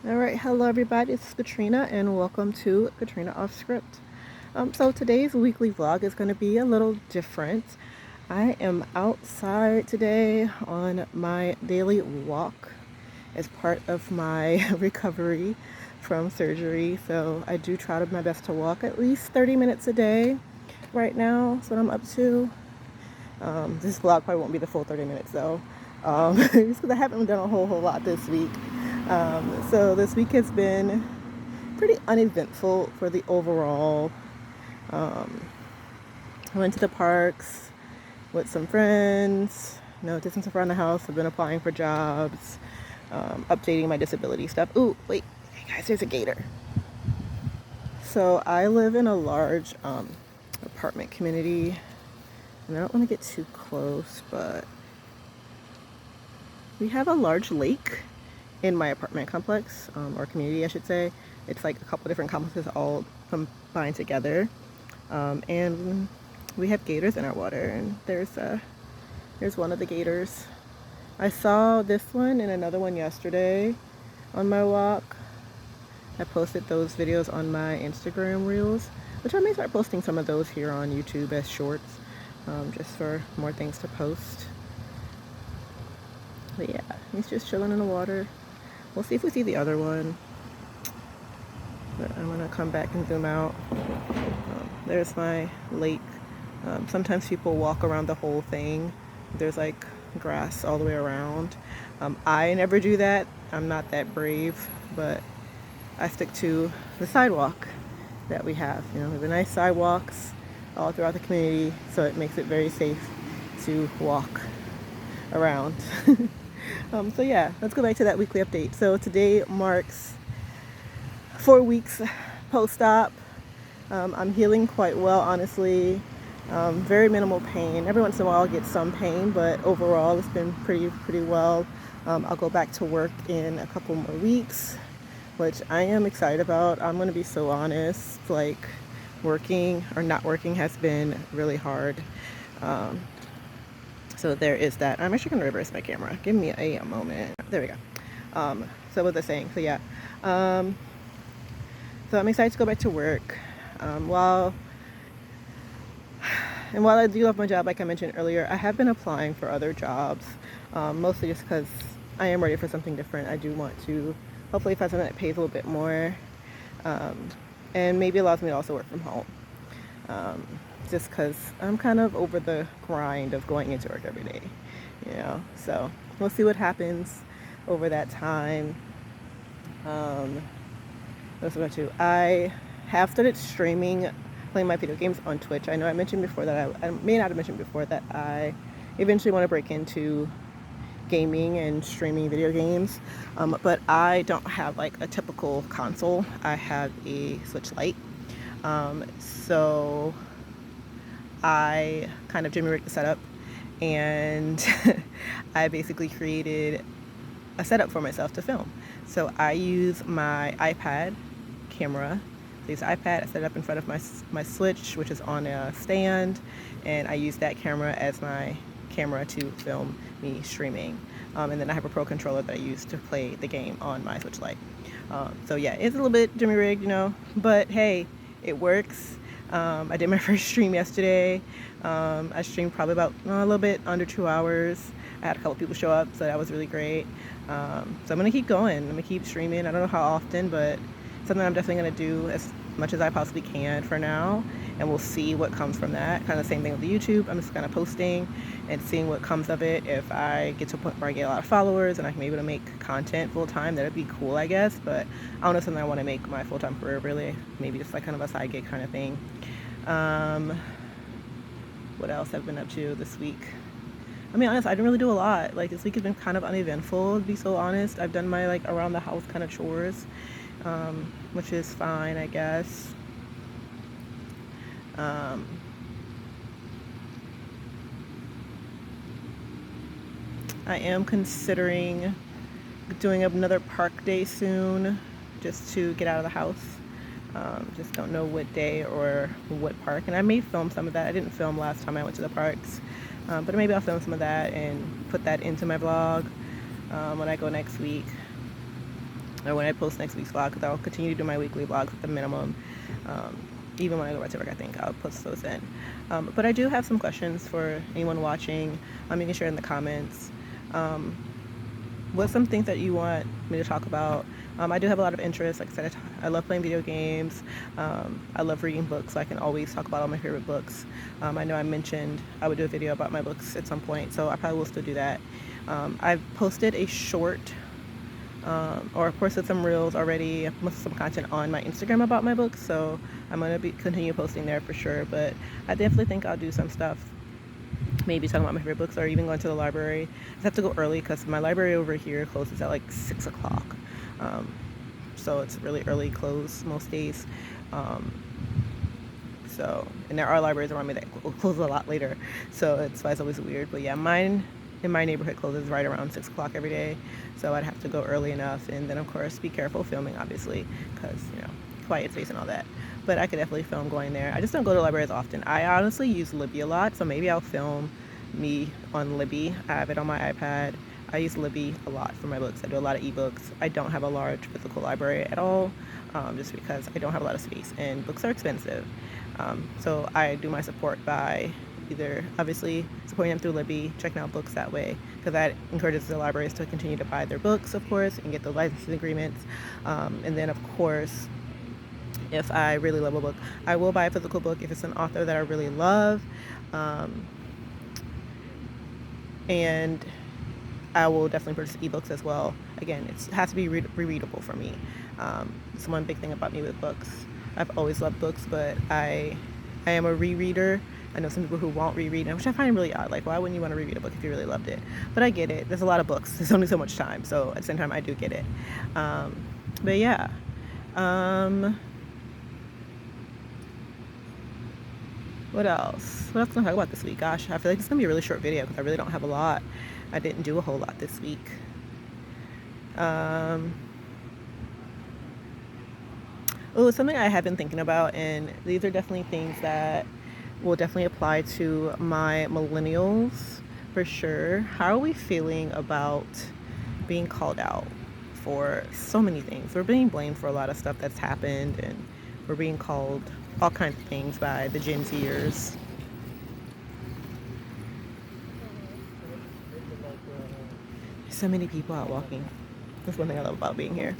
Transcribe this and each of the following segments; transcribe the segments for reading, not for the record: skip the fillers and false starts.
Alright, hello everybody, it's Katrina and welcome to Katrina Off Script. So today's weekly vlog is going to be a little different. I am outside today on my daily walk as part of my recovery from surgery. So I do try my best to walk at least 30 minutes a day right now. That's what I'm up to. This vlog probably won't be the full 30 minutes though, just because I haven't done a whole lot this week. So this week has been pretty uneventful for the overall. I went to the parks with some friends, did some stuff around the house. I've been applying for jobs, updating my disability stuff. Ooh, wait, hey guys, there's a gator. So I live in a large apartment community, and I don't want to get too close, but we have a large lake in my apartment complex, or community, I should say. It's like a couple different complexes all combined together, and we have gators in our water. And there's one of the gators. I saw this one and another one yesterday on my walk. I posted those videos on my Instagram reels, which I may start posting some of those here on YouTube as shorts, just for more things to post. But yeah, he's just chilling in the water. We'll see if we see the other one. But I'm gonna come back and zoom out. There's my lake. Sometimes people walk around the whole thing. There's like grass all the way around. I never do that. I'm not that brave, but I stick to the sidewalk that we have. We have the nice sidewalks all throughout the community, so it makes it very safe to walk around. So yeah, let's go back to that weekly update. So today marks 4 weeks post-op. I'm healing quite well, honestly. Very minimal pain. Every once in a while I'll get some pain, but overall it's been pretty well. I'll go back to work in a couple more weeks, which I am excited about. I'm going to be so honest, like working or not working has been really hard. So there is that. I'm actually going to reverse my camera. Give me a moment. There we go. So what was I saying? So yeah. So I'm excited to go back to work. While I do love my job, like I mentioned earlier, I have been applying for other jobs, mostly just because I am ready for something different. I do want to hopefully find something that pays a little bit more, and maybe allows me to also work from home. Just because I'm kind of over the grind of going into work every day, So we'll see what happens over that time. What's about to? I have started streaming, playing my video games on Twitch. I know I mentioned before that I may not have mentioned before that I eventually want to break into gaming and streaming video games, but I don't have like a typical console. I have a Switch Lite, so I kind of jimmy rigged the setup, and I basically created a setup for myself to film. So I use my iPad camera. I use the iPad, I set it up in front of my Switch, which is on a stand, and I use that camera as my camera to film me streaming. And then I have a Pro controller that I use to play the game on my Switch Lite. So yeah, it's a little bit jimmy rigged, but hey, it works. I did my first stream yesterday. I streamed probably about a little bit under 2 hours. I had a couple people show up, so that was really great. So I'm gonna keep going. I'm gonna keep streaming. I don't know how often, but something I'm definitely gonna do as much as I possibly can for now, and we'll see what comes from that. Kind of the same thing with the YouTube. I'm just kind of posting and seeing what comes of it. If I get to a point where I get a lot of followers and I can be able to make content full time, that'd be cool, I guess. But I don't know, something I want to make my full time career, really. Maybe just like kind of a side gig kind of thing. What else I've been up to this week? I mean, honestly, I didn't really do a lot. Like, this week has been kind of uneventful, to be so honest. I've done my like around the house kind of chores, which is fine, I guess. I am considering doing another park day soon, just to get out of the house. Just don't know what day or what park, and I may film some of that. I didn't film last time I went to the parks, but maybe I'll film some of that and put that into my vlog when I go next week. or when I post next week's vlog, because I'll continue to do my weekly vlogs at the minimum. Even when I go back to work, I think I'll post those in. But I do have some questions for anyone watching. You can share in the comments. What's some things that you want me to talk about? I do have a lot of interest. Like I said, I love playing video games. I love reading books, so I can always talk about all my favorite books. I know I mentioned I would do a video about my books at some point, so I probably will still do that. I've posted a short, or posted some reels already, some content on my Instagram about my books, so I'm going to continue posting there for sure. But I definitely think I'll do some stuff, maybe talking about my favorite books, or even going to the library. I just have to go early because my library over here closes at like 6 o'clock. So it's really early close most days. And there are libraries around me that close a lot later. So it's why it's always weird. But yeah, mine in my neighborhood closes right around 6 o'clock every day. So I'd have to go early enough. And then of course, be careful filming, obviously, because, quiet space and all that. But I could definitely film going there. I just don't go to libraries often. I honestly use Libby a lot, so maybe I'll film me on Libby. I have it on my iPad. I use Libby a lot for my books. I do a lot of ebooks. I don't have a large physical library at all, just because I don't have a lot of space, and books are expensive. So I do my support by either obviously supporting them through Libby, checking out books that way, because that encourages the libraries to continue to buy their books, of course, and get the licensing agreements. And then, of course, if I really love a book, I will buy a physical book if it's an author that I really love. And I will definitely purchase ebooks as well. Again, it has to be rereadable for me. It's one big thing about me with books. I've always loved books, but I am a rereader. I know some people who won't reread, which I find really odd. Like, why wouldn't you want to reread a book if you really loved it? But I get it. There's a lot of books. There's only so much time. So at the same time, I do get it. But yeah. What else? What else can I talk about this week? Gosh, I feel like it's going to be a really short video because I really don't have a lot. I didn't do a whole lot this week. Something I have been thinking about, and these are definitely things that will definitely apply to my millennials for sure. How are we feeling about being called out for so many things? We're being blamed for a lot of stuff that's happened, and we're being called all kinds of things by the Gen Zers. So many people out walking. That's one thing I love about being here.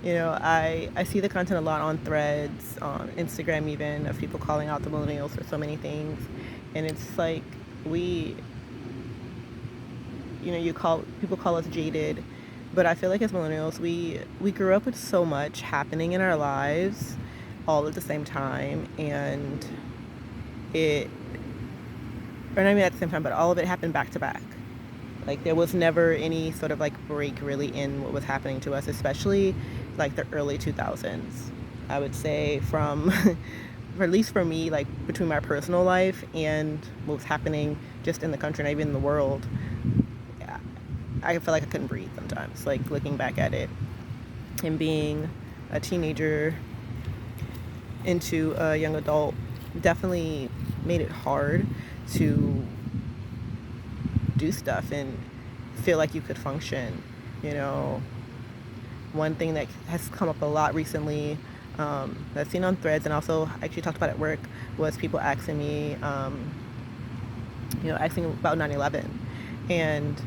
I see the content a lot on Threads, on Instagram even, of people calling out the millennials for so many things. And it's like people call us jaded, but I feel like as millennials, we grew up with so much happening in our lives all at the same time, and not even at the same time, but all of it happened back to back. Like, there was never any sort of like break really in what was happening to us, especially like the early 2000s. I would say from, or at least for me, like between my personal life and what was happening just in the country and even in the world, I feel like I couldn't breathe sometimes, like looking back at it. And being a teenager into a young adult definitely made it hard to do stuff and feel like you could function. One thing that has come up a lot recently, that I've seen on Threads and also actually talked about at work, was people asking me, asking about 9/11. And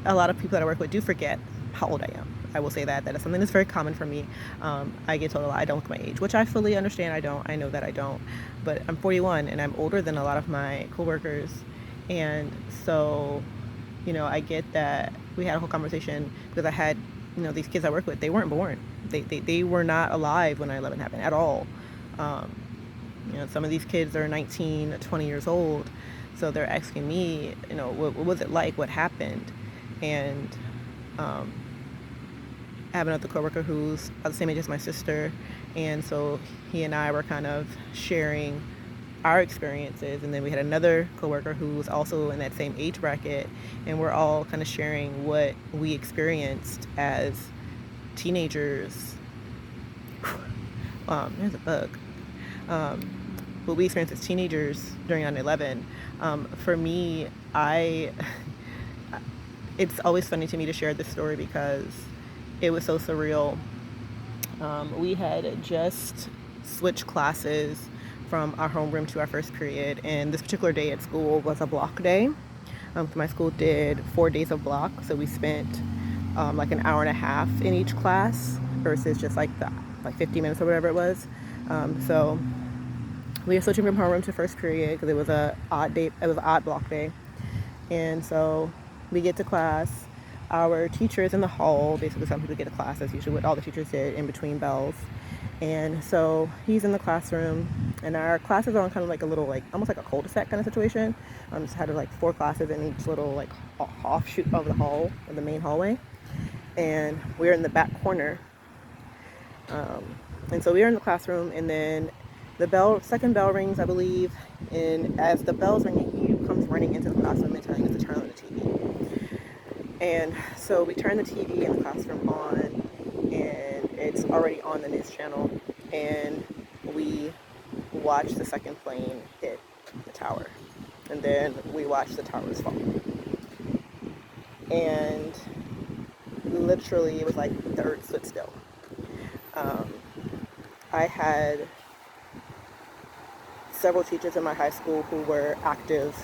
a lot of people that I work with do forget how old I am. I will say that is something that's very common for me. I get told a lot I don't look my age, which I fully understand. I know that I don't, but I'm 41 and I'm older than a lot of my coworkers. And so, I get that we had a whole conversation because I had, these kids I work with, they weren't born. They were not alive when 9/11 happened at all. Some of these kids are 19, 20 years old. So they're asking me, what was it like? What happened? And I have another coworker who's about the same age as my sister. And so he and I were kind of sharing our experiences, and then we had another coworker who was also in that same age bracket, and we're all kind of sharing what we experienced as teenagers. There's a bug. What we experienced as teenagers during 9/11. For me, it's always funny to me to share this story because it was so surreal. We had just switched classes from our homeroom to our first period, and this particular day at school was a block day. My school did 4 days of block, so we spent like an hour and a half in each class versus just like 50 minutes or whatever it was. So we were switching from homeroom to first period because it was a odd day. It was an odd block day, and so we get to class. Our teacher is in the hall. Basically, some people get to class. That's usually what all the teachers did in between bells. And so he's in the classroom, and our classes are on kind of like a little, like almost like a cul-de-sac kind of situation. Just had like 4 classes in each little like offshoot of the hall, of the main hallway, and we're in the back corner. And so we are in the classroom, and then the second bell rings, I believe, and as the bell's ringing, he comes running into the classroom and telling us to turn on the TV. And so we turn the TV in the classroom on, and it's already on the news channel, and we watch the second plane hit the tower, and then we watch the towers fall. And literally, it was like the earth stood still. I had several teachers in my high school who were active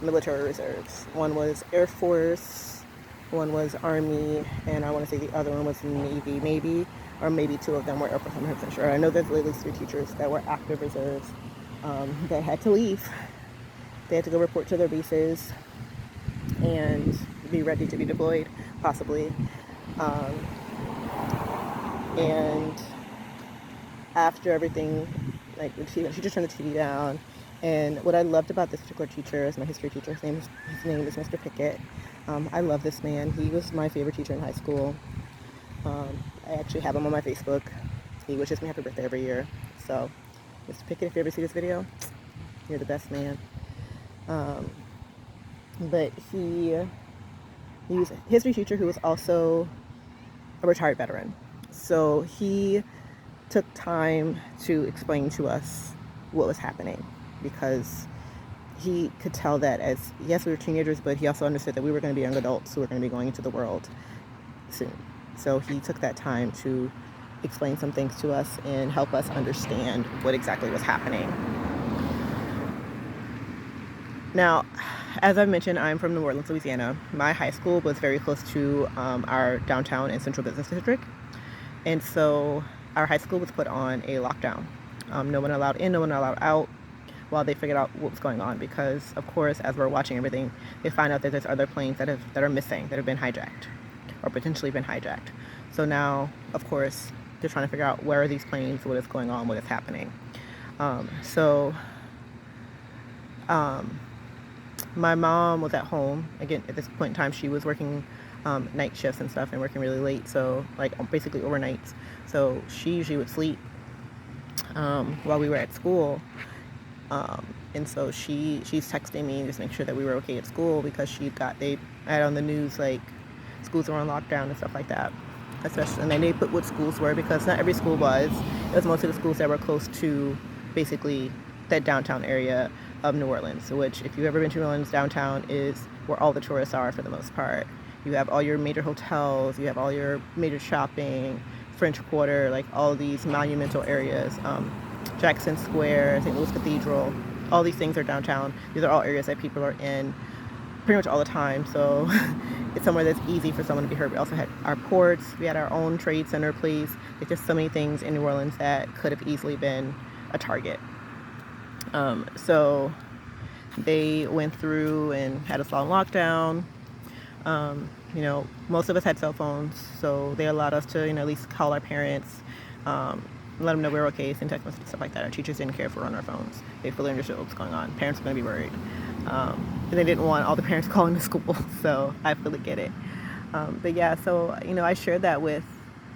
military reserves. One was Air Force, one was Army, and I want to say the other one was Navy, maybe, or maybe 2 of them were Air Force. I'm not 100% sure. I know there's at least 3 teachers that were active reserves that had to leave. They had to go report to their bases and be ready to be deployed, possibly. And after everything, like she just turned the TV down. And what I loved about this particular teacher is my history teacher. His name is Mr. Pickett. I love this man. He was my favorite teacher in high school. I actually have him on my Facebook. He wishes me happy birthday every year. So, Mr. Pickett, if you ever see this video, you're the best man. But he was a history teacher who was also a retired veteran. So he took time to explain to us what was happening, because he could tell that as, yes, we were teenagers, but he also understood that we were going to be young adults who were going to be going into the world soon. So he took that time to explain some things to us and help us understand what exactly was happening. Now, as I mentioned, I'm from New Orleans, Louisiana. My high school was very close to our downtown and central business district. And so our high school was put on a lockdown. No one allowed in, no one allowed out while they figured out what was going on. Because, of course, as we're watching everything, they find out that there's other planes that are missing, that have been hijacked or potentially been hijacked. So now, of course, they're trying to figure out where are these planes, what is going on, what is happening. My mom was at home. Again, at this point in time, she was working night shifts and stuff and working really late, so like basically overnights. So she usually would sleep while we were at school. And so she's texting me just to make sure that we were okay at school, because they had on the news like schools were on lockdown and stuff like that. Especially, and then they put what schools were, because not every school was. It was mostly the schools that were close to basically that downtown area of New Orleans, which, if you've ever been to New Orleans, downtown is where all the tourists are for the most part. You have all your major hotels, you have all your major shopping, French Quarter, like all these monumental areas, Jackson Square, St. Louis Cathedral, all these things are downtown. These are all areas that people are in pretty much all the time, so it's somewhere that's easy for someone to be hurt. We also had our ports, we had our own trade center place. There's just so many things in New Orleans that could have easily been a target. So they went through and had us on lockdown. Most of us had cell phones, so they allowed us to, at least call our parents, let them know we were okay, send text messages, stuff like that. Our teachers didn't care if we were on our phones. They fully understood what was going on. Parents were going to be worried. And they didn't want all the parents calling the school, so I fully get it. But yeah, so, I shared that with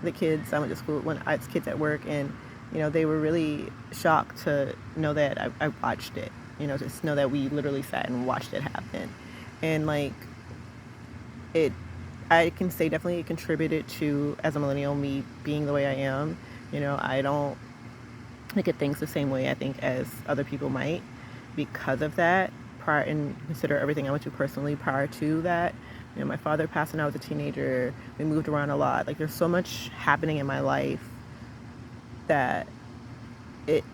the kids I went to school when I was kids at work, and, they were really shocked to know that I watched it, just know that we literally sat and watched it happen. And I can say definitely it contributed to, as a millennial, me being the way I am. I don't look at things the same way I think as other people might, because of that. And consider everything I went through personally prior to that. You know, my father passed when I was a teenager. We moved around a lot. Like, there's so much happening in my life that it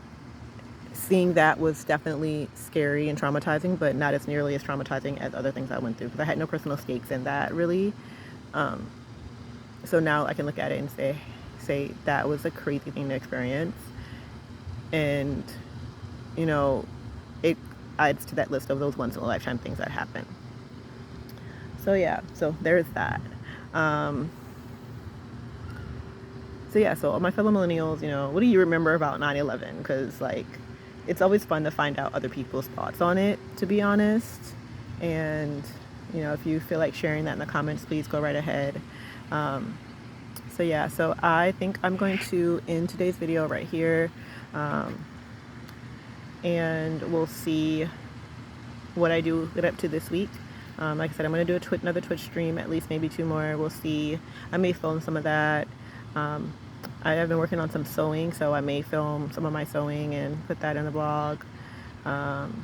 seeing that was definitely scary and traumatizing, but not as nearly as traumatizing as other things I went through because I had no personal stakes in that really. So now I can look at it and say that was a crazy thing to experience, and you know, it adds to that list of those once in a lifetime things that happen. So yeah, so there's that. So yeah, so my fellow millennials, you know, what do you remember about 9/11? Because like, it's always fun to find out other people's thoughts on it, to be honest. And you know, if you feel like sharing that in the comments, please go right ahead. So yeah, so I think I'm going to end today's video right here, and we'll see what I do get up to this week. Like I said, I'm going to do another Twitch stream, at least maybe 2 more. We'll see. I may film some of that. I have been working on some sewing, so I may film some of my sewing and put that in the blog.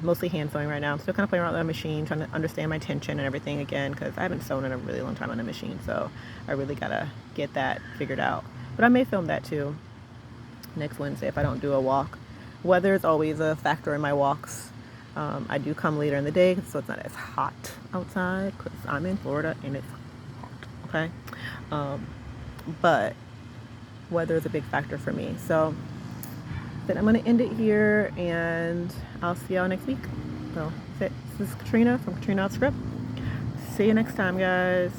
Mostly hand sewing right now. I'm still kind of playing around with my machine, trying to understand my tension and everything again, because I haven't sewn in a really long time on a machine, so I really gotta get that figured out. But I may film that too next Wednesday if I don't do a walk. Weather is always a factor in my walks. I do come later in the day, so it's not as hot outside, because I'm in Florida and it's hot, okay? But weather is a big factor for me. So then I'm going to end it here, and I'll see y'all next week. So this is Katrina from Katrina Out Script. See you next time, guys.